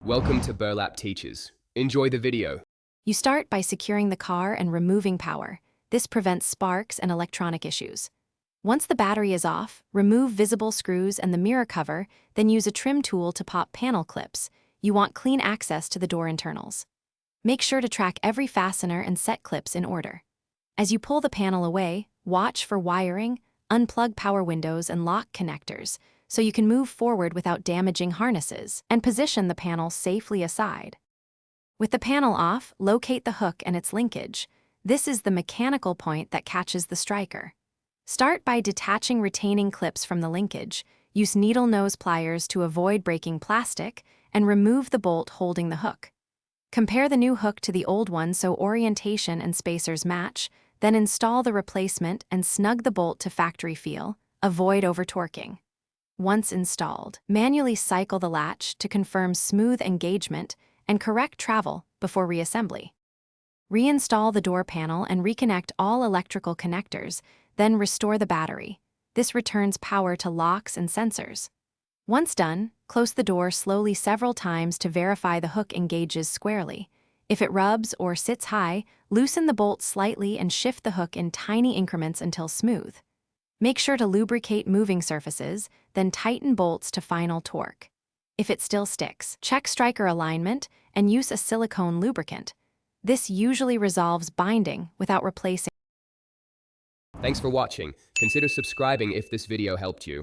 Welcome to Burlap Teachers. Enjoy the video. You start by securing the car and removing power. This prevents sparks and electronic issues. Once the battery is off, remove visible screws and the mirror cover, then use a trim tool to pop panel clips. You want clean access to the door internals. Make sure to track every fastener and set clips in order. As you pull the panel away, watch for wiring, unplug power windows and lock connectors, so you can move forward without damaging harnesses, and position the panel safely aside. With the panel off, locate the hook and its linkage. This is the mechanical point that catches the striker. Start by detaching retaining clips from the linkage. Use needle nose pliers to avoid breaking plastic, and remove the bolt holding the hook. Compare the new hook to the old one so orientation and spacers match, then install the replacement and snug the bolt to factory feel. Avoid over-torquing. Once installed, manually cycle the latch to confirm smooth engagement and correct travel before reassembly. Reinstall the door panel and reconnect all electrical connectors, then restore the battery. This returns power to locks and sensors. Once done, close the door slowly several times to verify the hook engages squarely. If it rubs or sits high, loosen the bolt slightly and shift the hook in tiny increments until smooth. Make sure to lubricate moving surfaces, then tighten bolts to final torque. If it still sticks, check striker alignment and use a silicone lubricant. This usually resolves binding without replacing. Thanks for watching. Consider subscribing if this video helped you.